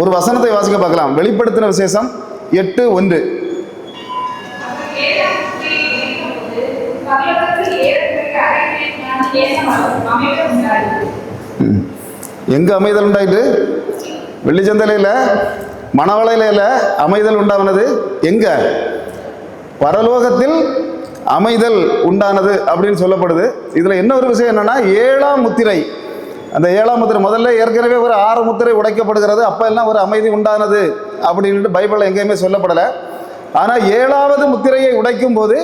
ஒரு வசனத்தை வாசிக்க பார்க்கலாம். வெளிப்படுத்தின விசேஷம் 8:1. எங்க அமைதல் உண்டாயிட்டு? வெள்ளிச்சந்தையில மணவளையில அமைதல் உண்டானது எங்க? பரலோகத்தில் அமைதல் உண்டானது அப்படின்னு சொல்லப்படுது. இதுல என்ன ஒரு விஷயம் என்னன்னா, 7ஆம் முத்திரை. அந்த 7ஆம் முத்திரை முதல்ல ஏற்கனவே ஒரு 6 முத்திரை உடைக்கப்படுகிறது. அப்ப எல்லாம் ஒரு அமைதி உண்டானது அப்படின்ட்டு பைபிள்ல எங்கேயுமே சொல்லப்படலை. ஆனா 7வது முத்திரையை உடைக்கும் போது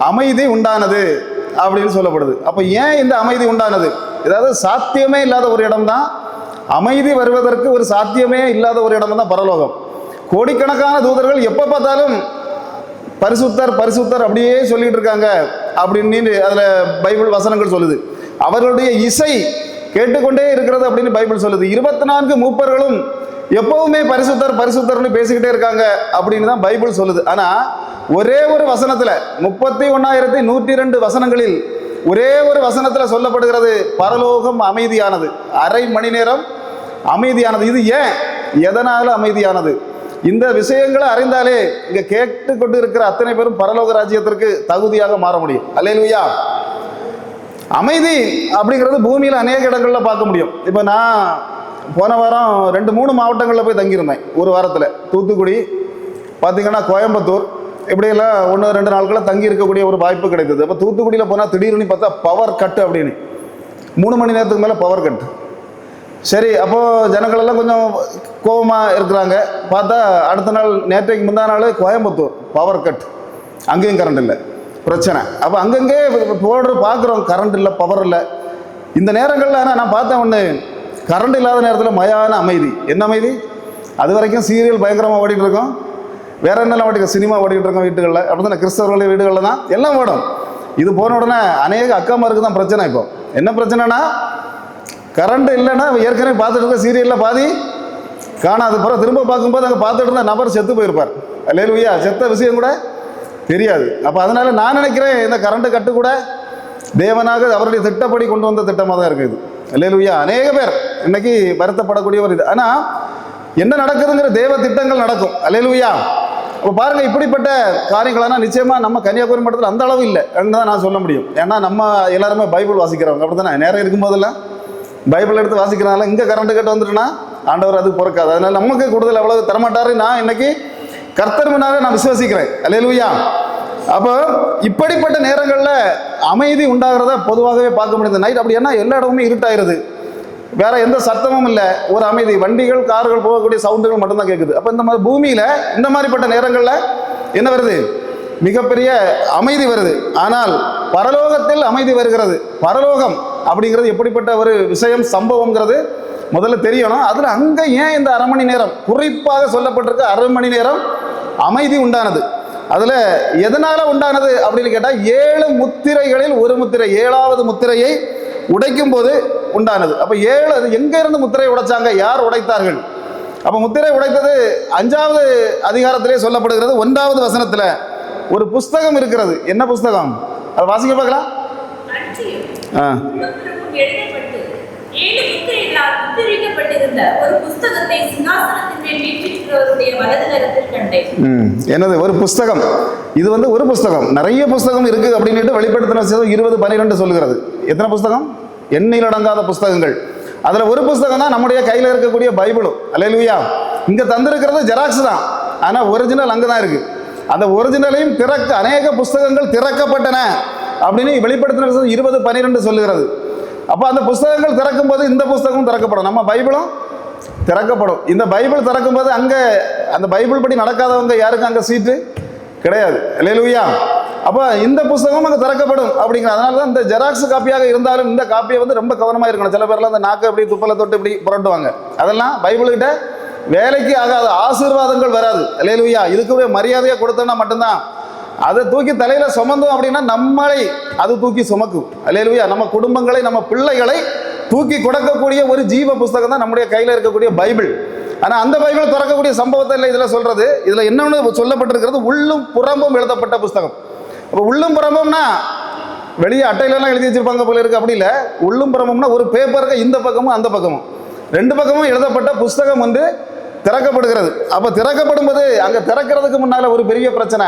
அமைதி உண்டானது அப்படின்னு சொல்லப்படுது. அப்ப ஏன் இந்த அமைதி உண்டானது? ஏதாவது சாத்தியமே இல்லாத ஒரு இடம் தான், அமைதி வருவதற்கு ஒரு சாத்தியமே இல்லாத ஒரு இடம் தான் பரலோகம். கோடிக்கணக்கான தூதர்கள் எப்ப பார்த்தாலும் பரிசுத்தர் பரிசுத்தர் அப்படியே சொல்லிட்டு இருக்காங்க அப்படின்னு அதுல பைபிள் வசனங்கள் சொல்லுது. அவர்களுடைய இசை கேட்டுக்கொண்டே இருக்கிறது அப்படின்னு பைபிள் சொல்லுது. 24 மூப்பர்களும் எப்பவுமே பரிசுத்தர் பரிசுத்தர்னு பேசிக்கிட்டே இருக்காங்க அப்படின்னு தான் பைபிள் சொல்லுது. ஆனா ஒரே ஒரு வசனத்துல 31,102 வசனங்களில் ஒரே ஒரு வசனத்துல சொல்லப்படுகிறது பரலோகம் அமைதியானது, அரை மணி நேரம் அமைதியானது. இது ஏன், எதனால அமைதியானது? இந்த விஷயங்களை அறிந்தாலே இங்க கேட்டுக்கொண்டு இருக்கிற அத்தனை பேரும் பரலோக ராஜ்யத்திற்கு தகுதியாக மாற முடியும். அல்லேலூயா. அமைதி அப்படிங்கிறது பூமியில் அநேக இடங்கள்ல பார்க்க முடியும். இப்போ நான் போன வாரம் 2-3 மாவட்டங்களில் போய் தங்கியிருந்தேன் ஒரு வாரத்தில். தூத்துக்குடி, பார்த்தீங்கன்னா கோயம்புத்தூர், இப்படியெல்லாம் 1-2 நாட்களில் தங்கி இருக்கக்கூடிய ஒரு வாய்ப்பு கிடைத்தது. அப்போ தூத்துக்குடியில் போனால் திடீர்னு பார்த்தா பவர் கட்டு அப்படின்னு 3 மணி நேரத்துக்கு மேலே பவர் கட்டு. சரி, அப்போது ஜனங்கள் எல்லாம் கொஞ்சம் கோபமாக இருக்கிறாங்க. பார்த்தா அடுத்த நாள், நேற்றைக்கு முந்தா நாள் கோயம்புத்தூர் பவர் கட், அங்கேயும் கரண்ட் இல்லை, பிரச்சனை. அப்போ அங்கங்கே பார்க்குறோம் கரண்ட் இல்லை, பவர் இல்லை. இந்த நேரங்களில் ஆனால் நான் பார்த்தேன் ஒன்று, கரண்ட் இல்லாத நேரத்தில் மயான அமைதி. என்ன அமைதி? அது வரைக்கும் சீரியல் பயங்கரமாக ஓடிட்டு இருக்கோம், வேற என்னெல்லாம் ஓடிட்டு, சினிமா ஓடிட்டு இருக்கோம் வீட்டுகளில். அப்படி தான் கிறிஸ்தவர்களுடைய வீடுகளில் தான் எல்லாம் ஓடும். இது போன உடனே அநேக அக்காமாருக்கு தான் பிரச்சனை. இப்போ என்ன பிரச்சனைனா, கரண்ட் இல்லைன்னா ஏற்கனவே பார்த்துட்டு இருக்க சீரியலில் பாதி காணாது. பிறகு திரும்ப பார்க்கும்போது அங்கே பார்த்துட்டு இருந்த நபர் செத்து போயிருப்பார். அல்லேலூயா. செத்த விஷயம் கூட தெரியாது. அப்போ அதனால நான் நினைக்கிறேன், இந்த கரண்ட் கட்டு கூட தேவனாக அவருடைய திட்டப்படி கொண்டு வந்த திட்டமாக தான் இருக்குது. அல்லேலூயா. அநேக பேர் இன்னைக்கு வருத்தப்படக்கூடிய ஒரு இது. ஆனால் என்ன நடக்குதுங்கிற தேவ திட்டங்கள் நடக்கும். அல்லேலூயா. இப்போ பாருங்க, இப்படிப்பட்ட காரியங்களா நிச்சயமா நம்ம கன்னியாகுமரி மட்டத்தில் அந்த அளவு இல்லை தான் நான் சொல்ல முடியும். ஏன்னா நம்ம எல்லாருமே பைபிள் வாசிக்கிறவங்க. அப்படி தானே, நேரம் இருக்கும்போதெல்லாம் பைபிள் எடுத்து வாசிக்கிறனால இங்கே கரண்ட் கட்டு வந்துட்டுனா ஆண்டவர் அதுக்கு பொறுக்காது. அதனால நமக்கு கூடுதல் அவ்வளவு தரமாட்டாரு. நான் இன்னைக்கு கர்த்தர் முன்னாக நான் விசுவாசிக்கிறேன். அல்லேலூயா. அப்போ இப்படிப்பட்ட நேரங்களில் அமைதி உண்டாகிறத பொதுவாகவே பார்க்க முடியுது. நைட் அப்படி என்ன, எல்லா இடமுமே இருட்டாயிருது, வேற எந்த சத்தமும் இல்லை, ஒரு அமைதி, வண்டிகள் கார்கள் போகக்கூடிய சவுண்டுகள் மட்டும்தான் கேட்குது. அப்போ இந்த மாதிரி பூமியில இந்த மாதிரிப்பட்ட நேரங்களில் என்ன வருது? மிகப்பெரிய அமைதி வருது. ஆனால் பரலோகத்தில் அமைதி வருகிறது. பரலோகம் அப்படிங்கிறது எப்படிப்பட்ட ஒரு விஷயம், சம்பவங்கிறது முதல்ல தெரியணும். அதில் அங்கே ஏன் இந்த அரை மணி நேரம் குறிப்பாக சொல்லப்பட்டிருக்க, அரை மணி நேரம் அமைதி உண்டானது. அதில் எதனால உண்டானது அப்படின்னு கேட்டால், 7 முத்திரைகளில் ஒரு முத்திரை, 7வது முத்திரையை உடைக்கும் போது உண்டானது. அப்போ 7 அது எங்கே இருந்து முத்திரை உடைச்சாங்க, யார் உடைத்தார்கள்? அப்போ முத்திரை உடைத்தது 5வது அதிகாரத்திலே சொல்லப்படுகிறது. 1வது வசனத்தில் ஒரு புஸ்தகம் இருக்கிறது. என்ன புஸ்தகம்? அதை வாசிக்க பார்க்கலாம். என்னது? ஒரு புஸ்தகம். இது ஒரு புஸ்தகம், நிறைய புஸ்தகம் இருக்கு அப்படின்னு வெளிப்படுத்தின 20:12 சொல்லுகிறது. எத்தனை புஸ்தகம்? எண்ணில் அடங்காத புஸ்தகங்கள். அதுல ஒரு புஸ்தகம் தான் நம்முடைய கையில இருக்கக்கூடிய பைபிளும். அல்லேலூயா. இங்க தந்திருக்கிறது ஜெராக்ஸ் தான், ஆனா ஒரிஜினல் அங்கதான் இருக்கு. அந்த ஒரிஜினலையும் அநேக புஸ்தகங்கள் திறக்கப்பட்டன அப்படின்னு வெளிப்படுத்தின 20:12 சொல்லுகிறது. அப்போ அந்த புஸ்தகங்கள் திறக்கும் போது இந்த புஸ்தகமும் திறக்கப்படும், நம்ம பைபிளும் திறக்கப்படும். இந்த பைபிள் திறக்கும் போது அங்கே அந்த பைபிள் படி நடக்காதவங்க யாருக்கும் அங்கே சீட்டு கிடையாது. அல்லேலூயா. அப்போ இந்த புஸ்தகம் அங்கே திறக்கப்படும் அப்படிங்கிற. அதனால தான் இந்த ஜெராக்ஸ் காப்பியாக இருந்தாலும் இந்த காப்பியை ரொம்ப கவனமாக இருக்கணும். சில பேர்லாம் அந்த நாக்கு அப்படி துப்பலை தொட்டு இப்படி புரட்டுவாங்க. அதெல்லாம் பைபிள்கிட்ட வேலைக்கு ஆகாது, ஆசீர்வாதங்கள் வராது. அல்லேலூயா. இதுக்கு மரியாதையாக கொடுத்தோம்னா மட்டும்தான். அதை தூக்கி தலையில சுமந்தோம் அப்படின்னா நம்மளை அது தூக்கி சுமக்கும். அல்லேலூயா. நம்ம குடும்பங்களை, நம்ம பிள்ளைகளை தூக்கி கொடுக்கக்கூடிய ஒரு ஜீவ புஸ்தகம் தான் நம்முடைய கையில் இருக்கக்கூடிய பைபிள். ஆனால் அந்த பைபிள் திறக்கக்கூடிய சம்பவத்தை இல்லை இதில் சொல்றது. இதில் என்னன்னு சொல்லப்பட்டிருக்கிறது, உள்ளும் புறம்பும் எழுதப்பட்ட புஸ்தகம். அப்போ உள்ளும் புறம்பும்னா வெளியே அட்டையிலலாம் எழுதி வச்சிருப்பாங்க போல இருக்கு, அப்படி இல்லை. உள்ளும் புறம்பும்னா ஒரு பேப்பருக்கு இந்த பக்கமும் அந்த பக்கமும் 2 பக்கமும் எழுதப்பட்ட புஸ்தகம் திறக்கப்படுகிறது. அப்போ திறக்கப்படும் போது அங்கே திறக்கிறதுக்கு முன்னால் ஒரு பெரிய பிரச்சனை.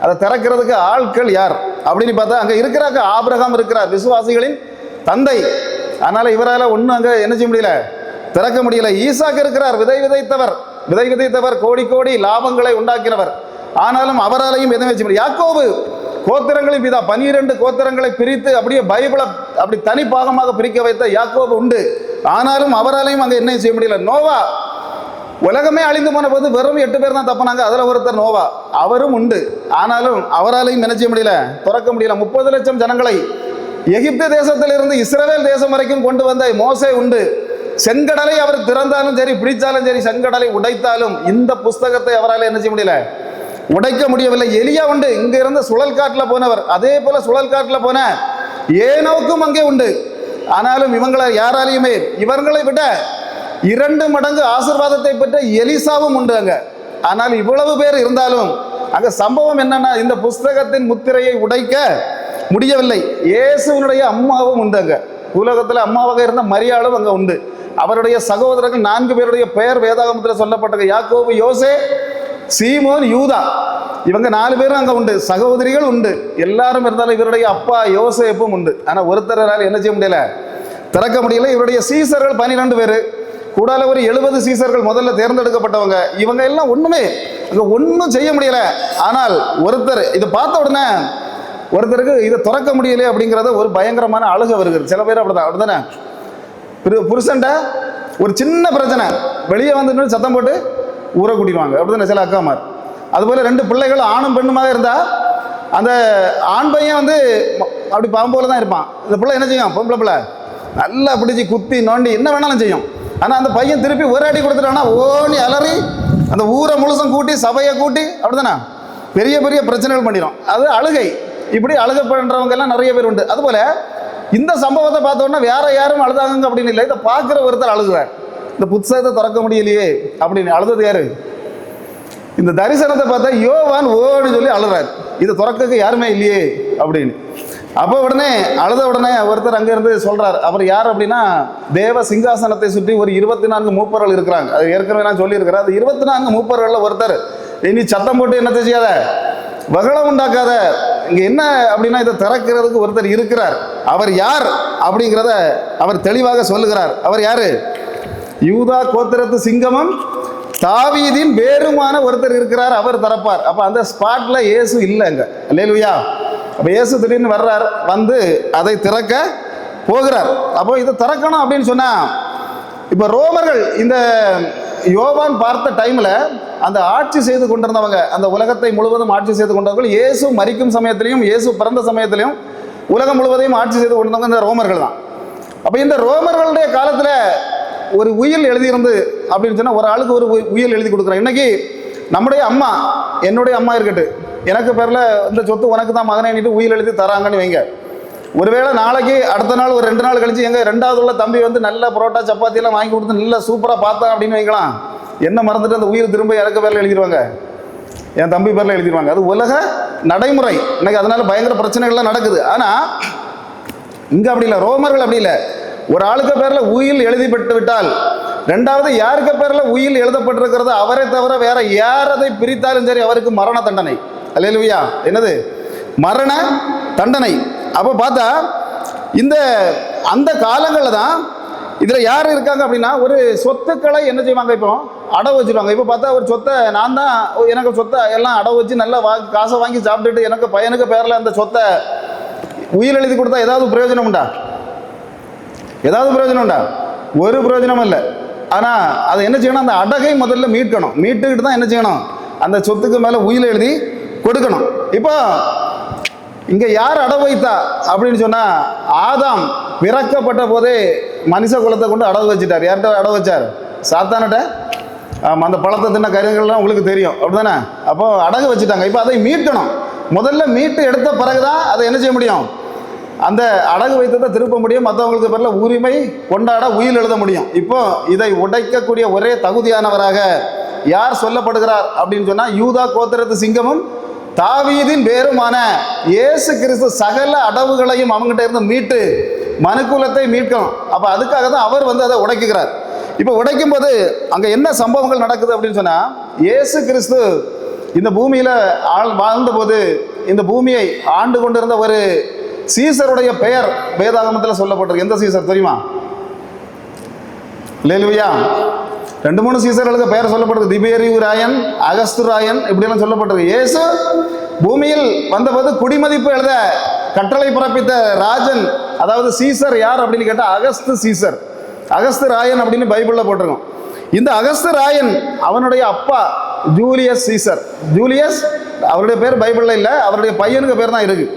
அதை திறக்கிறதுக்கு ஆட்கள் யார் அப்படின்னு பார்த்தா அங்கே இருக்கிறாங்க. ஆபிரகாம் இருக்கிறார், விசுவாசிகளின் தந்தை. அதனால் இவரால் ஒன்றும் அங்கே என்ன செய்ய முடியல, திறக்க முடியல. ஈசாக்கு இருக்கிறார், விதை விதைத்தவர் கோடி கோடி லாபங்களை உண்டாக்கினவர். ஆனாலும் அவராலையும் எதுவும் செய்ய முடியும். யாக்கோபு கோத்திரங்களின் பிதா, 12 கோத்திரங்களை பிரித்து அப்படியே பைபிளை அப்படி தனி பாகமாக பிரிக்க வைத்த யாக்கோபு உண்டு. ஆனாலும் அவராலையும் அங்கே என்ன செய்ய முடியல. நோவா, உலகமே அழிந்து போன போது வெறும் 8 பேர் தான் தப்பினாங்க. அதில் ஒருத்தர் நோவா, அவரும் உண்டு. ஆனாலும் அவராலையும் என்ன செய்ய முடியல, திறக்க முடியல. 30 லட்சம் ஜனங்களை எகிப்து தேசத்திலிருந்து இஸ்ரவேல் தேசம் வரைக்கும் கொண்டு வந்த மோசே உண்டு. செங்கடலை அவர் திறந்தாலும் சரி, பிடித்தாலும் சரி, செங்கடலை உடைத்தாலும் இந்த புஸ்தகத்தை அவரால் என்ன செய்ய முடியல, உடைக்க முடியவில்லை. எலியா உண்டு, இங்க இருந்த சுழல் காட்டில் போனவர். அதே போல சுழல் காட்டில் போன ஏனோக்கும் அங்கே உண்டு. ஆனாலும் இவங்களை யாராலையுமே, இவர்களை விட 2 மடங்கு ஆசீர்வாதத்தை பெற்ற எலிசாவும் உண்டு அங்க. ஆனால் இவ்வளவு பேர் இருந்தாலும் அங்க சம்பவம் என்னன்னா, இந்த புஸ்தகத்தின் முத்திரையை உடைக்க முடியவில்லை. இயேசுவினுடைய அம்மாவும் உண்டு அங்க. உலகத்தில் அம்மாவாக இருந்த மரியாளும் அங்க உண்டு. அவருடைய சகோதரர்கள் 4 பேருடைய பெயர் வேதாகமத்தில் சொல்லப்பட்டது. யாக்கோபு, யோசே, சீமோன், யூதா. இவங்க 4 பேரும் அங்க உண்டு. சகோதரிகள் உண்டு. எல்லாரும் இருந்தாலும் இவருடைய அப்பா யோசேப்பும் உண்டு. ஆனா ஒருத்தரால் என்ன செய்ய முடியல, திறக்க முடியல. இவருடைய சீசர்கள் 12 பேர், கூடால ஒரு 70 சீசர்கள் முதல்ல தேர்ந்தெடுக்கப்பட்டவங்க. இவங்க எல்லாம் ஒண்ணுமே அங்க ஒன்றும் செய்ய முடியல. ஆனால் ஒருத்தர் இதை பார்த்த உடனே ஒருத்தருக்கு இதை திறக்க முடியலையே அப்படிங்கிறத ஒரு பயங்கரமான அழுக வருகிறது. சில பேர் அப்படிதானே, புருஷன்ட்ட ஒரு சின்ன பிரச்சனை வெளியே வந்து சத்தம் போட்டு ஊரை கூட்டிடுவாங்க. அப்படிதானே சில அக்காமார். அதுபோல 2 பிள்ளைகள் ஆணும் பெண்ணுமாக இருந்தால் அந்த ஆண் பையன் வந்து அப்படி பாம்போல தான் இருப்பான். இந்த பிள்ளை என்ன செய்யும், பொம்பளை பிள்ளை நல்லா பிடிச்சி குத்தி நோண்டி என்ன வேணாலும் செய்யும். ஆனால் அந்த பையன் திருப்பி ஒரு அடி கொடுத்துட்டான்னா ஓடி அலறி அந்த ஊரை முழுசும் கூட்டி சபையை கூட்டி அப்படிதானே பெரிய பெரிய பிரச்சனைகள் பண்ணிடும். அது அழுகை. இப்படி அழுக பண்ணுறவங்க எல்லாம் நிறைய பேர் உண்டு. அதுபோல இந்த சம்பவத்தை பார்த்தோன்னா வேற யாரும் அழுதாங்க அப்படின்னு இல்லை. இதை பார்க்குற ஒருத்தர் அழுகுவார். இந்த புத்தகத்தை திறக்க முடியலையே அப்படின்னு அழுதது யாரு? இந்த தரிசனத்தை பார்த்தா யோவான் ஓன்னு சொல்லி அழுறாரு, இதை திறக்க யாருமே இல்லையே அப்படின்னு. அப்போ உடனே அழுத உடனே ஒருத்தர் அங்கேருந்து சொல்றார். அவர் யார் அப்படின்னா, தேவ சிங்காசனத்தை சுற்றி ஒரு 24 மூப்பர்கள் இருக்கிறாங்க. அது ஏற்கனவே நான் சொல்லியிருக்கிறேன். அது 24 மூப்பர்களில் ஒருத்தர். இனி சத்தம் போட்டு என்னத்தை செய்யாத, வகளம் உண்டாக்காத, இங்க என்ன அப்படின்னா இதை திறக்கிறதுக்கு ஒருத்தர் இருக்கிறார். அவர் யார் அப்படிங்கிறத அவர் தெளிவாக சொல்லுகிறார். அவர் யாரு? யூதா கோத்திரத்து சிங்கமும் தாவீதின் வேறுமான ஒருத்தர் இருக்கிறார், அவர் திறப்பார். அப்ப அந்த ஸ்பாட்ல இயேசு இல்லைங்க. அல்லேலூயா. அப்ப இயேசு திடீர்னு வர்றார், வந்து அதை திறக்க போகிறார். அப்போ இதை திறக்கணும் அப்படின்னு சொன்னா, இப்ப ரோமர்கள் இந்த யோவான் பார்த்த டைம்ல அந்த ஆட்சி செய்து கொண்டிருந்தவங்க, அந்த உலகத்தை முழுவதும் ஆட்சி செய்து கொண்டவர்கள், இயேசு மரிக்கும் சமயத்திலையும் இயேசு பிறந்த சமயத்திலையும் உலகம் முழுவதையும் ஆட்சி செய்து கொண்டிருந்தவங்க இந்த ரோமர்கள் தான். அப்ப இந்த ரோமர்களுடைய காலத்துல ஒரு உயில் எழுதியிருந்து அப்படின்னு சொன்னா, ஒரு ஆளுக்கு ஒரு உயில் எழுதி கொடுக்குறேன். இன்னைக்கு நம்முடைய அம்மா, என்னுடைய அம்மா இருக்கட்டு, எனக்கு பேர்ல இந்த சொத்து உனக்கு தான் மகனே உயில் எழுதி தராங்கன்னு வைங்க. ஒருவேளை நாளைக்கு அடுத்த நாள் ஒரு 2 நாள் கழிச்சு எங்க 2வது உள்ள தம்பி வந்து நல்ல புரோட்டா சப்பாத்தி எல்லாம் வாங்கி கொடுத்து நல்லா சூப்பரா பார்த்தா அப்படின்னு வைக்கலாம், என்ன மறந்துட்டு அந்த உயிர் திரும்ப எனக்கு பேர்ல எழுதிடுவாங்க, என் தம்பி பேர்ல எழுதிடுவாங்க. அது உலக நடைமுறை இன்னைக்கு. அதனால பயங்கர பிரச்சனைகள்லாம் நடக்குது. ஆனா இங்க அப்படி இல்லை, ரோமர்கள் அப்படி இல்லை. ஒரு ஆளுக்கு பேர்ல உயில் எழுதிப்பட்டு விட்டால், 2வது யாருக்கு பேர்ல உயில் எழுதப்பட்டிருக்கிறது அவரை தவிர வேற யார் அதை பிரித்தாலும் சரி அவருக்கு மரண தண்டனை. அல்லேலூயா. என்னது? மரண தண்டனை. அப்போ பார்த்தா இந்த அந்த காலங்களில் தான் இதில் யார் இருக்காங்க அப்படின்னா, ஒரு சொத்துக்களை என்ன செய்வாங்க, இப்போ அடவு வச்சுருவாங்க. இப்போ பார்த்தா ஒரு சொத்தை நான் தான், எனக்கு சொத்தை எல்லாம் அடவு வச்சு நல்லா காசை வாங்கி சாப்பிட்டுட்டு எனக்கு பையனுக்கு பேரில் அந்த சொத்தை உயிர் எழுதி கொடுத்தா ஏதாவது பிரயோஜனம் உண்டா? ஏதாவது பிரயோஜனம் உண்டா? ஒரு பிரயோஜனமும் இல்லை. ஆனால் அதை என்ன செய்யணும், அந்த அடகை முதல்ல மீட்கணும். மீட்டுக்கிட்டு தான் என்ன செய்யணும், அந்த சொத்துக்கு மேலே உயிர் எழுதி கொடுக்கணும். இப்போ இங்கே யார் அடவு வைத்தா அப்படின்னு சொன்னால், ஆதாம் பிறக்கப்பட்ட போதே மனுஷ குலத்தை கொண்டு அடவு வச்சுட்டார். யார்கிட்ட அடவு வச்சார்? சாத்தான்கிட்ட. அந்த பழத்தை தின்ன கருங்கள்லாம் உங்களுக்கு தெரியும், அப்படிதானே? அப்போ அடகு வச்சுட்டாங்க. இப்போ அதை மீட்கணும். முதல்ல மீட்டு எடுத்த பிறகுதான் அதை என்ன செய்ய முடியும், அந்த அடகு வைத்ததை திருப்ப முடியும், மற்றவங்களுக்கு பேரில் உரிமை கொண்டாட உயில் எழுத முடியும். இப்போ இதை உடைக்கக்கூடிய ஒரே தகுதியானவராக யார் சொல்லப்படுகிறார் அப்படின்னு சொன்னால், யூதா கோத்திரத்து சிங்கமும் தாவீதின் வேறுமான இயேசு கிறிஸ்து சகல அடவுகளையும் அவங்ககிட்ட இருந்து மீட்டு மனுக்குலத்தை மீட்கணும். அப்போ அதுக்காக தான் அவர் வந்து அதை உடைக்குகிறார். இப்போ உடைக்கும் போது அங்கே என்ன சம்பவங்கள் நடக்குது அப்படின்னு சொன்னால், இயேசு கிறிஸ்து இந்த பூமியில் வாழ்ந்தபோது இந்த பூமியை ஆண்டு கொண்டிருந்த ஒரு சீசருடைய பெயர் வேதாகமத்தில் சொல்லப்பட்டிருக்கு. எந்த சீசர் தெரியுமா? அல்லேலூயா. 2-3 சீசர்களுக்கு பெயர் சொல்லப்பட்டிருக்கு. திபேரியு ராயன், அகஸ்து ராயன், இப்படியெல்லாம் சொல்லப்பட்டிருக்கு. இயேசு பூமியில் வந்தபோது குடிமதிப்பு எழுத கட்டளை பிறப்பித்த ராஜன், அதாவது சீசர் யார் அப்படின்னு கேட்டால் அகஸ்து சீசர், அகஸ்து ராயன் அப்படின்னு பைபிளில் போட்டிருக்கோம். இந்த அகஸ்து ராயன் அவனுடைய அப்பா ஜூலியஸ் சீசர். ஜூலியஸ் அவருடைய பேர் பைபிளில் இல்லை, அவருடைய பையனுக்கு பேர் தான் இருக்கு.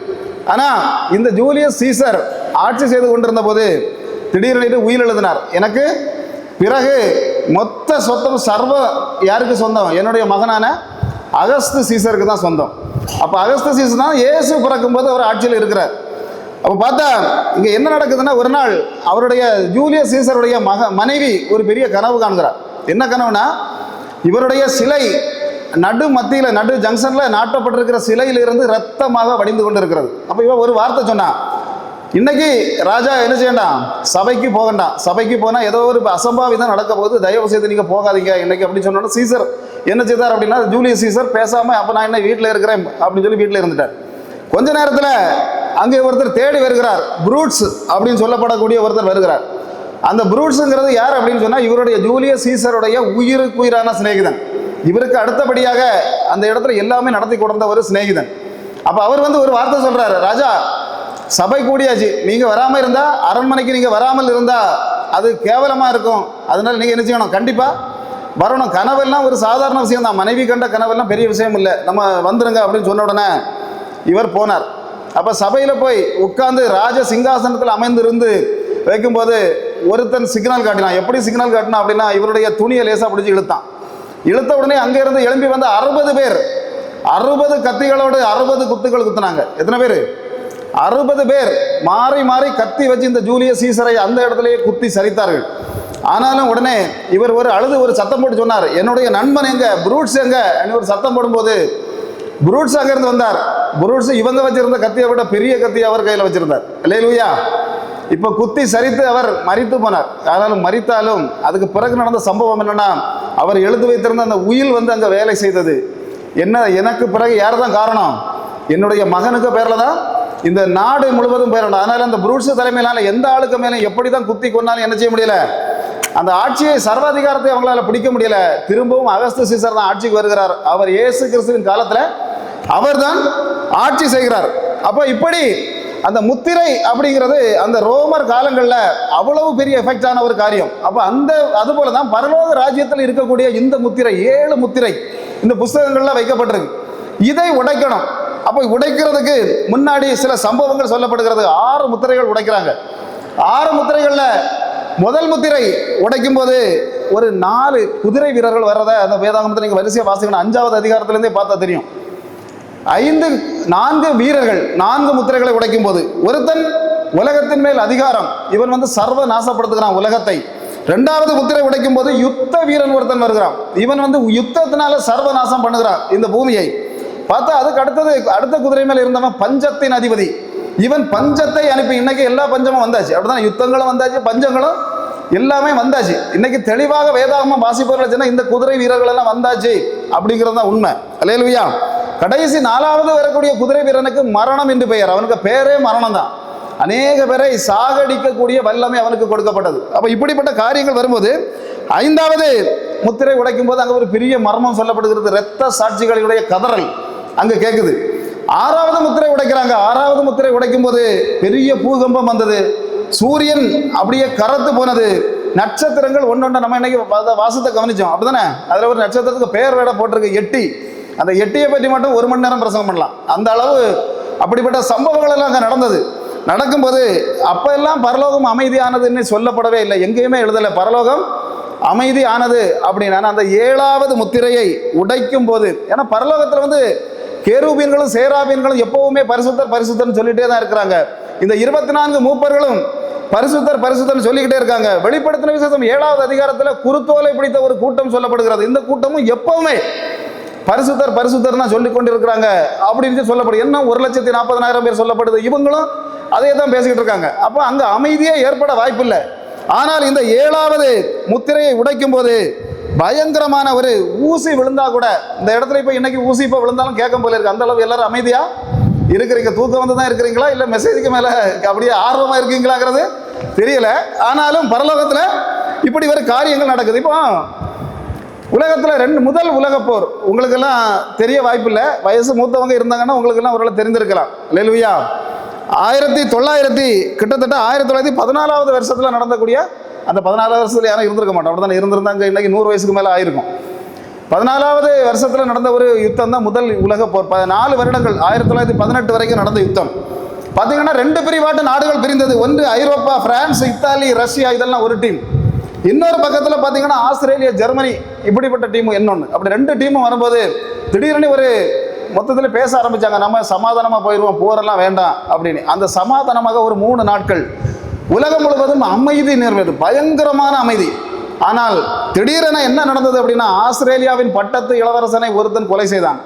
ஆனால் இந்த ஜூலியஸ் சீசர் ஆட்சி செய்து கொண்டிருந்த போது திடீரென உயிர் எழுதினார். எனக்கு பிறகு மொத்த சொத்தம் சர்வ யாருக்கு சொந்தம்? என்னுடைய மகனான அகஸ்து சீசருக்கு தான் சொந்தம். அப்போ அகஸ்து சீசர் தான் இயேசு பிறக்கும்போது அவர் ஆட்சியில் இருக்கிறார். அப்போ பார்த்தா இங்கே என்ன நடக்குதுன்னா, ஒரு நாள் அவருடைய ஜூலியஸ் சீசருடைய மனைவி ஒரு பெரிய கனவு காண்கிறார். என்ன கனவுனா, இவருடைய சிலை நடு மத்தியில் நடு ஜங்ஷனில் நாட்டப்பட்டிருக்கிற சிலையிலிருந்து ரத்தமாக வடிந்து கொண்டு இருக்கிறது. அப்போ இவன் ஒரு வார்த்தை சொன்னான், இன்னைக்கு ராஜா என்ன செய்யண்டாம், சபைக்கு போகண்டாம், சபைக்கு போனால் ஏதோ ஒரு அசம்பாவிதம் நடக்க போது, தயவு செய்து நீங்கள் போகாதீங்க இன்னைக்கு அப்படின்னு சொன்னோன்னா சீசர் என்ன செய்தார் அப்படின்னா, ஜூலியஸ் சீசர் பேசாமல் அப்போ நான் என்ன வீட்டில் இருக்கிறேன் அப்படின்னு சொல்லி வீட்டில் இருந்துட்டார். கொஞ்ச நேரத்தில் அங்கே ஒருத்தர் தேடி வருகிறார். புரூட்ஸ் அப்படின்னு சொல்லப்படக்கூடிய ஒருத்தர் வருகிறார். அந்த புரூட்ஸுங்கிறது யார் அப்படின்னு சொன்னால், இவருடைய ஜூலியஸ் சீசருடைய உயிருக்குயிரான சிநேகிதன். இவருக்கு அடுத்தபடியாக அந்த இடத்துல எல்லாமே நடத்தி கொடுத்த ஒரு சிநேகிதன். அப்போ அவர் வந்து ஒரு வார்த்தை சொல்கிறார், ராஜா சபை கூடியாச்சு, நீங்கள் வராமல் இருந்தால், அரண்மனைக்கு நீங்கள் வராமல் இருந்தால் அது கேவலமாக இருக்கும், அதனால நீங்கள் என்ன செய்யணும், கண்டிப்பாக வரணும். கனவெல்லாம் ஒரு சாதாரண விஷயம் தான், மனைவி கண்ட கனவெல்லாம் பெரிய விஷயம் இல்லை, நம்ம வந்துருங்க அப்படின்னு சொன்ன உடனே இவர் போனார். அப்போ சபையில் போய் உட்கார்ந்து ராஜ சிங்காசனத்தில் அமைந்திருந்து வைக்கும்போது ஒருத்தன் சிக்னல் காட்டினான். எப்படி சிக்னல் காட்டினான் அப்படின்னா, இவருடைய துணியை லேசாக பிடிச்சி இழுத்தான். இழுத்த உடனே அங்கேருந்து எழும்பி வந்த 60 பேர் 60 கத்திகளோடு 60 குத்துக்கள் குத்துனாங்க. எத்தனை பேர்? 60 பேர் மாறி மாறி கத்தி வச்சு இந்த ஜூலியஸ் சீசரை அந்த இடத்துலயே குத்தி சரித்தார்கள். ஆனாலும் உடனே இவர் ஒரு சத்தம் போட்டு சொன்னார், என்னுடைய நண்பன் எங்க, புரூட்ஸ் எங்க ஒரு சத்தம் போடும்போது புரூட்ஸ் அங்கிருந்து வந்தார். புரூட்ஸ் இவங்க வச்சிருந்த கத்தியை விட பெரிய கத்தியை அவர் கையில் வச்சிருந்தார். அல்லேலூயா. இப்போ குத்தி சரித்து அவர் மரித்து போனார். ஆனாலும் மரித்தாலும் அதுக்கு பிறகு நடந்த சம்பவம் என்னன்னா, அவர் எழுதி வைத்திருந்த அந்த உயில் வந்து அங்கே வேலை செய்தது. என்ன, எனக்கு பிறகு யார் தான் காரணம்? என்னுடைய மகனுக்கு பேரில் தான் இந்த நாடு முழுவதும் பேரணும். அதனால அந்த புரூட்ஸ் தலைமையிலான எந்த ஆளுக்கு மேலே எப்படி தான் குத்தி கொண்டாலும் என்ன செய்ய முடியல, அந்த ஆட்சியை சர்வாதிகாரத்தை அவங்களால பிடிக்க முடியல. திரும்பவும் அகஸ்து சீசர் தான் ஆட்சிக்கு வருகிறார். அவர் இயேசு கிறிஸ்துவின் காலத்தில் அவர் தான் ஆட்சி செய்கிறார். அப்போ இப்படி அந்த முத்திரை அப்படிங்கிறது அந்த ரோமர் காலங்களில் அவ்வளவு பெரிய எஃபெக்டான ஒரு காரியம். அப்போ அதுபோல தான் பரலோக ராஜ்யத்தில் இருக்கக்கூடிய இந்த முத்திரை, 7 முத்திரை இந்த புஸ்தகங்கள்ல வைக்கப்பட்டிருக்கு. இதை உடைக்கணும். அப்போ உடைக்கிறதுக்கு முன்னாடி சில சம்பவங்கள் சொல்லப்படுகிறது. 6 முத்திரைகள் உடைக்கிறாங்க. 6 முத்திரைகள்ல முதல் முத்திரை உடைக்கும் போது ஒரு 4 குதிரை வீரர்கள் வர்றதை அந்த வேதாகமத்தை நீங்க வரிசையா வாசிக்கணும். 5வது அதிகாரத்திலிருந்தே பார்த்தா தெரியும். 4 வீரர்கள் 4 முத்திரைகளை உடைக்கும் போது ஒருத்தன் உலகத்தின் மேல் அதிகாரம், இவன் வந்து சர்வ நாசப்படுத்துகிறான் உலகத்தை. 2வது முத்திரை உடைக்கும் போது யுத்த வீரன் ஒருத்தன் வருகிறான். இவன் வந்து யுத்தத்தினால சர்வ நாசம் பண்ணுகிறான் இந்த பூமியை. பார்த்தா அதுக்கு அடுத்த குதிரை மேல இருந்தவன் பஞ்சத்தின் அதிபதி. இவன் பஞ்சத்தை அனுப்பி, இன்னைக்கு எல்லா பஞ்சமும் வந்தாச்சு, அப்படிதான் யுத்தங்களும் வந்தாச்சு, பஞ்சங்களும் எல்லாமே வந்தாச்சு. இன்னைக்கு தெளிவாக வேதாகமம் வாசிப்பவர்கள் இந்த குதிரை வீரர்கள் எல்லாம் வந்தாச்சு அப்படிங்கிறது தான் உண்மை. அல்லேலூயா. கடைசி 4வது வரக்கூடிய குதிரை வீரனுக்கு மரணம் என்று பெயர். அவனுக்கு பேரே மரணம் தான். அநேக பேரை சாகடிக்கக்கூடிய வல்லமை அவனுக்கு கொடுக்கப்பட்டது. அப்ப இப்படிப்பட்ட காரியங்கள் வரும்போது 5வது முத்திரை உடைக்கும் போது அங்க ஒரு பெரிய மர்மம் சொல்லப்படுகிறது. இரத்த சாட்சிகளுடைய கதறல் அங்க கேட்குது. 6வது முத்திரை உடைக்கிறாங்க. 6வது முத்திரை உடைக்கும் போது பெரிய பூகம்பம் வந்தது. சூரியன் அப்படியே கரத்து போனது. நட்சத்திரங்கள் ஒன்னொன்று நம்ம இன்னைக்கு வாசத்தை கவனிச்சோம் அப்படிதானே. அதுல ஒரு நட்சத்திரத்துக்கு பெயர் வேட போட்டிருக்கு, எட்டி. அந்த எட்டியை பற்றி மட்டும் 1 மணி நேரம் பிரசங்கம் பண்ணலாம். அந்த அளவு அப்படிப்பட்ட சம்பவங்கள் எல்லாம் அங்கே நடந்தது. நடக்கும்போது அப்ப எல்லாம் பரலோகம் அமைதியானதுன்னு சொல்லப்படவே இல்லை, எங்கேயுமே எழுதலை பரலோகம் அமைதி ஆனது அப்படின்னா. அந்த 7வது முத்திரையை உடைக்கும் போது, ஏன்னா பரலோகத்தில் வந்து கேருபீன்களும் சேராபீன்களும் எப்பவுமே பரிசுத்தர் பரிசுத்தர்னு சொல்லிட்டே தான் இருக்கிறாங்க. இந்த 24 மூப்பர்களும் பரிசுத்தர் பரிசுத்தர்னு சொல்லிக்கிட்டே இருக்காங்க. வெளிப்படுத்தின விசேஷம் 7வது அதிகாரத்தில் குருத்தோலை பிடித்த ஒரு கூட்டம் சொல்லப்படுகிறது. இந்த கூட்டமும் எப்பவுமே பரிசுத்தர் பரிசுத்தர் தான் சொல்லி கொண்டிருக்கிறாங்க அப்படின்னு சொல்லப்படுது. என்ன 1,40,000 பேர் சொல்லப்படுது, இவங்களும் அதே தான் பேசிக்கிட்டு இருக்காங்க. அப்போ அங்கே அமைதியே ஏற்பட வாய்ப்பில்லை. ஆனால் இந்த 7வது முத்திரையை உடைக்கும் போது பயங்கரமான ஒரு ஊசி விழுந்தா கூட, இந்த இடத்துல இப்போ இன்னைக்கு ஊசி இப்போ விழுந்தாலும் கேட்கும் போல இருக்கு. அந்த அளவு எல்லாரும் அமைதியா இருக்கிறீங்க. தூக்கம் வந்து தான் இருக்கிறீங்களா, இல்லை மெசேஜுக்கு மேலே அப்படியே ஆர்வமா இருக்கீங்களாங்கிறது தெரியல. ஆனாலும் பரலோகத்தில் இப்படி ஒரு காரியங்கள் நடக்குது. இப்போ உலகத்தில் முதல் உலகப் போர் உங்களுக்கெல்லாம் தெரிய வாய்ப்பில்லை. வயசு மூத்தவங்க இருந்தாங்கன்னா உங்களுக்கெல்லாம் ஒரு தெரிந்திருக்கலாம். அல்லேலூயா. கிட்டத்தட்ட 1914வது வருஷத்தில் நடந்தக்கூடிய, அந்த 14வது வருஷத்தில் யாரும் இருந்திருக்க மாட்டோம். அப்படி தானே இருந்திருந்தாங்க. இன்னைக்கு 100 வயசுக்கு மேலே ஆயிருக்கும். 14வது வருஷத்தில் நடந்த ஒரு யுத்தம் தான் முதல் உலகப் போர். 4 வருடங்கள் 1918 வரைக்கும் நடந்த யுத்தம். பார்த்தீங்கன்னா 2 பிரிவாட்டு நாடுகள் பிரிந்தது. ஒன்று ஐரோப்பா, பிரான்ஸ், இத்தாலி, ரஷ்யா, இதெல்லாம் ஒரு டீம். இன்னொரு பக்கத்தில் பார்த்தீங்கன்னா ஆஸ்திரேலியா, ஜெர்மனி, இப்படிப்பட்ட டீமும் இன்னொன்று. அப்படி 2 டீமும் வரும்போது திடீர்னு ஒரு மொத்தத்தில் பேச ஆரம்பித்தாங்க. நம்ம சமாதானமாக போயிடுவோம், போரெல்லாம் வேண்டாம் அப்படின்னு. அந்த சமாதானமாக ஒரு 3 நாட்கள் உலகம் முழுவதும் அமைதி நிலவியது, பயங்கரமான அமைதி. ஆனால் திடீரென என்ன நடந்தது அப்படின்னா, ஆஸ்திரேலியாவின் பட்டத்து இளவரசனை ஒருத்தன் கொலை செய்தான்.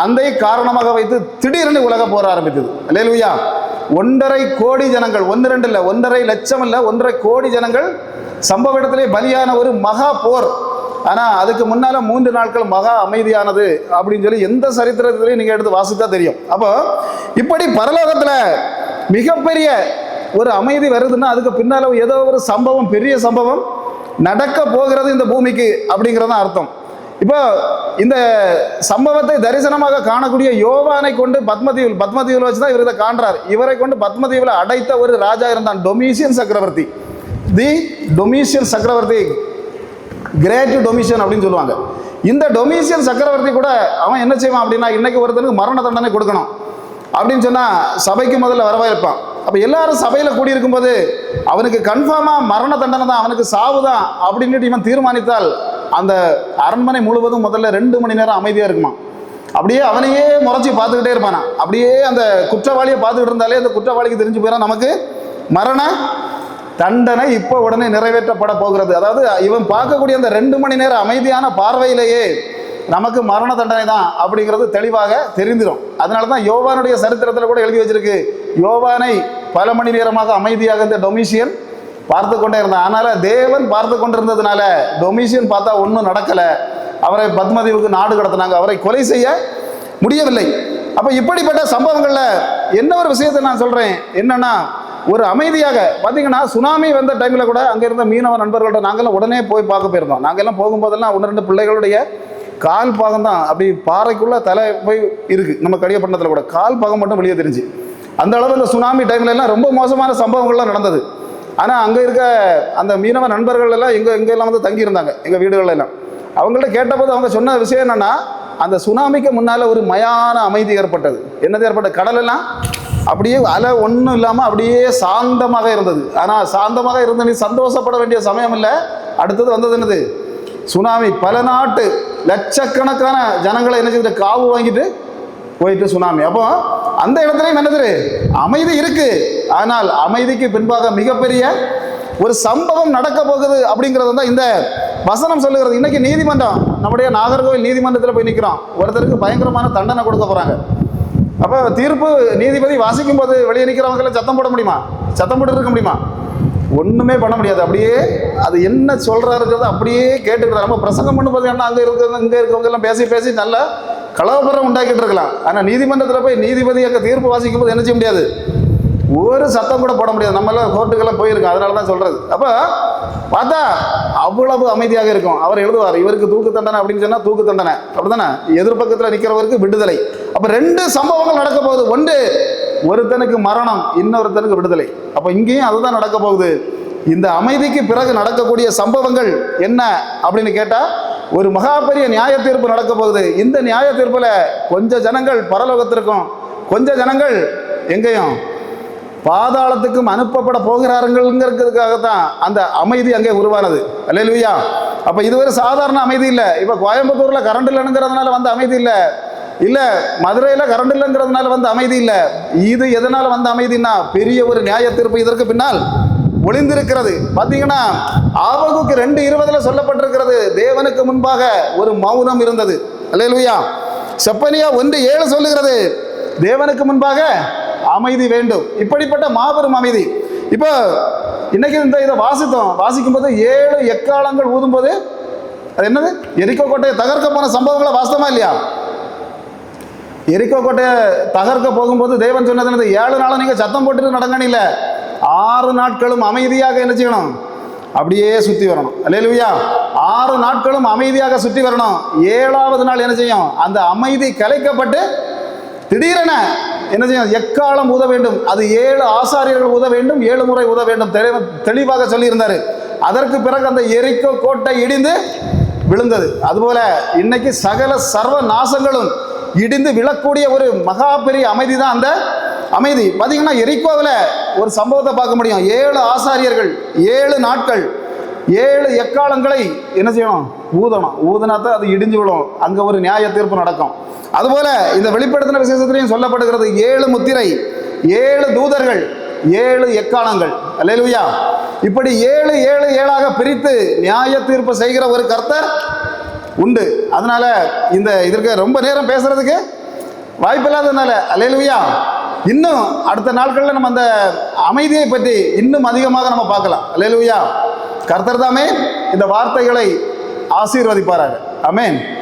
அதை காரணமாக வைத்து திடீரென உலக போர் ஆரம்பித்தது. அல்லேலூயா. 1.5 கோடி ஜனங்கள், 1-2 இல்லை, 1.5 லட்சம் இல்லை, 1.5 கோடி ஜனங்கள் சம்பவ இடத்திலே பலியான ஒரு மகா போர். ஆனால் அதுக்கு முன்னால் 3 நாட்கள் மகா அமைதியானது அப்படின்னு சொல்லி எந்த சரித்திரத்திலையும் நீங்கள் எடுத்து வாசித்தா தெரியும். அப்போ இப்படி பரலோகத்தில் மிகப்பெரிய ஒரு அமைதி வருதுன்னா அதுக்கு பின்னால் ஏதோ ஒரு சம்பவம், பெரிய சம்பவம் நடக்க போகிறது இந்த பூமிக்கு அப்படிங்கிறதான் அர்த்தம். இப்போ இந்த சம்பவத்தை தரிசனமாக காணக்கூடிய யோவானை கொண்டு பத்மதீவில் வச்சு தான் இவர் இதை காண்றார். இவரை கொண்டு பத்மதீவில் அடைத்த ஒரு ராஜா இருந்தான், டொமிஷியன் சக்கரவர்த்தி. தி டொமிஷியன் சக்கரவர்த்தி, கிரேட் டொமிஷியன் அப்படின்னு சொல்லுவாங்க. இந்த டொமிஷியன் சக்கரவர்த்தி கூட அவன் என்ன செய்வான் அப்படின்னா, இன்னைக்கு ஒருத்தனுக்கு மரண தண்டனை கொடுக்கணும் அப்படின்னு சொன்னால் சபைக்கு முதல்ல வரவேற்பான். அப்போ எல்லாரும் சபையில் கூடியிருக்கும் போது அவனுக்கு கன்ஃபார்மாக மரண தண்டனை தான், அவனுக்கு சாவு தான் அப்படின்ட்டு இவன் தீர்மானித்தால் அந்த அரண்மனை முழுவதும் முதல்ல 2 மணி நேரம் அமைதியாக இருக்குமா. அப்படியே அவனையே முறைச்சி பார்த்துக்கிட்டே இருப்பானா. அப்படியே அந்த குற்றவாளியை பார்த்துக்கிட்டு இருந்தாலே அந்த குற்றவாளிக்கு தெரிஞ்சு போயிடும், நமக்கு மரண தண்டனை இப்போ உடனே நிறைவேற்றப்பட போகிறது. அதாவது இவன் பார்க்கக்கூடிய அந்த 2 மணி நேரம் அமைதியான பார்வையிலேயே நமக்கு மரண தண்டனை தான் அப்படிங்கிறது தெளிவாக தெரிந்திடும். அதனால தான் யோவானுடைய சரித்திரத்தில் கூட எழுதி வச்சிருக்கு, யோவானை பல மணி நேரமாக அமைதியாக இந்த டொமிஷியன் பார்த்து கொண்டே இருந்தான். அதனால தேவன் பார்த்து கொண்டிருந்ததுனால டொமிஷியன் பார்த்தா ஒன்றும் நடக்கலை. அவரை பத்மதீவுக்கு நாடு கடத்தினாங்க, அவரை கொலை செய்ய முடியவில்லை. அப்போ இப்படிப்பட்ட சம்பவங்களில் என்ன ஒரு விஷயத்தை நான் சொல்கிறேன் என்னன்னா, ஒரு அமைதியாக பார்த்தீங்கன்னா சுனாமி வந்த டைமில் கூட அங்கே இருந்த மீனவ நண்பர்கள்ட்ட நாங்கள்லாம் உடனே போய் பார்க்க போயிருந்தோம். நாங்கள்லாம் போகும்போதெல்லாம் 1-2 பிள்ளைகளுடைய கால் பாகம் தான் அப்படி பாறைக்குள்ளே தலை போய் இருக்குது. நம்ம கடியப்பட்டினத்தில் கூட கால் பாகம் மட்டும் வெளியே தெரிஞ்சு, அந்த அளவு இந்த சுனாமி டைம்ல எல்லாம் ரொம்ப மோசமான சம்பவங்கள்லாம் நடந்தது. ஆனால் அங்கே இருக்க அந்த மீனவ நண்பர்கள் எல்லாம் எங்கெல்லாம் வந்து தங்கியிருந்தாங்க, எங்கள் வீடுகள் எல்லாம். அவங்கள்ட்ட கேட்டபோது அவங்க சொன்ன விஷயம் என்னென்னா, அந்த சுனாமிக்கு முன்னால் ஒரு மயான அமைதி ஏற்பட்டது. என்னது ஏற்பட்டது? கடலெல்லாம் அப்படியே அலை ஒன்றும் இல்லாமல் அப்படியே சாந்தமாக இருந்தது. ஆனால் சாந்தமாக இருந்த நீ சந்தோஷப்பட வேண்டிய சமயம் இல்லை. அடுத்தது வந்தது என்னது? சுனாமி. பல நாட்டு லட்சக்கணக்கான ஜனங்களை என்ன செய்து காவு வாங்கிட்டு போயிட்டு சுனாமி. அப்போ அந்த இடத்துலையும் என்னது? அமைதி இருக்கு. ஆனால் அமைதிக்கு பின்பாக மிகப்பெரிய ஒரு சம்பவம் நடக்க போகுது அப்படிங்கிறது தான் இந்த வசனம் சொல்லுகிறது. இன்னைக்கு நீதிமன்றம், நம்முடைய நாகர்கோவில் நீதிமன்றத்தில் போய் நிற்கிறோம். ஒருத்தருக்கு பயங்கரமான தண்டனை கொடுக்க போறாங்க. அப்போ தீர்ப்பு நீதிபதி வாசிக்கும் போது வெளியே நிற்கிறவங்களாம் சத்தம் போட முடியுமா? சத்தம் போட்டு இருக்க முடியுமா? ஒன்றுமே பண்ண முடியாது. அப்படியே அது என்ன சொல்றாருங்கிறது அப்படியே கேட்டுக்கிறார். நம்ம பிரசங்கம் பண்ணும்போது என்ன அங்கே இருக்கிறவங்க இங்கே இருக்கிறவங்க எல்லாம் பேசி பேசி நல்ல கலவரம் உண்டாக்கிட்டு இருக்கலாம். ஆனால் நீதிமன்றத்தில் போய் நீதிபதி அங்கே தீர்ப்பு வாசிக்கும் போது என்ன செய்ய முடியாது? ஒரு சத்தம் கூட போட முடியாது. நம்மளாம் கோர்ட்டுக்கெல்லாம் போயிருக்கோம், அதனால தான் சொல்றது. அப்போ பார்த்தா அவ்வளவு அமைதியாக இருக்கும். அவர் எழுதுவார், இவருக்கு தூக்கு தண்டனை அப்படின்னு சொன்னால் தூக்கு தண்டனை, அப்படித்தானே? எதிர்பக்கத்தில் நிற்கிறவருக்கு விடுதலை. அப்போ 2 சம்பவங்கள் நடக்க போகுது. ஒன்று ஒருத்தனுக்கு மரணம், இன்னொருத்தனுக்கு விடுதலை. அப்போ இங்கேயும் அதுதான் நடக்க போகுது. இந்த அமைதிக்கு பிறகு நடக்கக்கூடிய சம்பவங்கள் என்ன அப்படின்னு கேட்டால், ஒரு மகா பெரிய நியாய தீர்ப்பு நடக்க போகுது. இந்த நியாய தீர்ப்புல கொஞ்சம் ஜனங்கள் பரலோகத்திற்கும் கொஞ்சம் ஜனங்கள் எங்கேயும் பாதாளத்துக்கும் அனுப்பப்பட போகிறாருங்கிறதுக்காகத்தான் அந்த அமைதி அங்கே உருவானது. அல்லேலூயா. அப்போ இது ஒரு சாதாரண அமைதி இல்லை. இப்போ கோயம்புத்தூரில் கரண்ட் இல்லைங்கிறதுனால வந்த அமைதி இல்லை, இல்லை மதுரையில் கரண்ட் இல்லைங்கிறதுனால வந்த அமைதி இல்லை. இது எதனால் வந்த அமைதினா, பெரிய ஒரு நியாய தீர்ப்பு இதற்கு பின்னால் ஒளிந்திருக்கிறது. பார்த்தீங்கன்னா ஆபகுக்கு 2:20 சொல்லப்பட்டிருக்கிறது, தேவனுக்கு முன்பாக ஒரு மௌனம் இருந்தது. அல்லேலூயா. செப்பனியா 1:7 சொல்லுகிறது, தேவனுக்கு முன்பாக அமைதி வேண்டும். இப்படிப்பட்ட மாபெரும் அமைதி. இப்போ இன்னைக்கு இதை வாசிக்கும்போது 7 எக்காலங்கள் ஊதும்போது அது என்னது? எரிக்கோ கோட்டையை தகர்க்க போன சம்பவங்களை வாஸ்தவமா இல்லையா? எரிக்கோ கோட்டையை தகர்க்க போகும்போது தேவன் சொன்னது 7 நாளும் நீங்க சத்தம் போட்டுட்டு நடங்கன்னு இல்லை, 6 நாட்களும் அமைதியாக என்ன செய்யணும்? அப்படியே சுற்றி வரணும். அல்லேலூயா. 6 நாட்களும் அமைதியாக சுற்றி வரணும். 7வது நாள் என்ன செய்யும்? அந்த அமைதி கலைக்கப்பட்டு திடீரென என்ன செய்யும்? எக்காலம் ஊத வேண்டும். அது 7 ஆசாரியர்கள் ஊத வேண்டும், 7 முறை ஊத வேண்டும். தெளிவாக சொல்லியிருந்தாரு. அதற்கு பிறகு அந்த எரிக்கோ கோட்டை இடிந்து விழுந்தது. அதுபோல இன்னைக்கு சகல சர்வ நாசங்களும் இடிந்து விழக்கூடிய ஒரு மகா பெரிய அமைதி தான் அந்த அமைதி. பார்த்தீங்கன்னா எரிக்கோவில் ஒரு சம்பவத்தை பார்க்க முடியும். 7 ஆசாரியர்கள் 7 நாட்கள் 7 எக்காலங்களை என்ன செய்யணும்? ஊதணும். ஊதுனா தான் அது இடிஞ்சு விடும். அங்கே ஒரு நியாய தீர்ப்பு நடக்கும். அதுபோல இந்த வெளிப்படுத்தின விசேஷத்திலையும் சொல்லப்படுகிறது 7 முத்திரை, 7 தூதர்கள், 7 எக்காலங்கள். அல்லேலூயா. இப்படி 7 7 7ஆக பிரித்து நியாய தீர்ப்பு செய்கிற ஒரு கர்த்தர் உண்டு. அதனால இதற்கு ரொம்ப நேரம் பேசுறதுக்கு வாய்ப்பில்லாததுனால அல்லேலூயா, இன்னும் அடுத்த நாட்களில் நம்ம அந்த அமைதியை பற்றி இன்னும் அதிகமாக நம்ம பார்க்கலாம். அல்லேலூயா. கர்த்தர் தாமே இந்த வார்த்தைகளை ஆசீர்வதிப்பாராக. ஆமென்.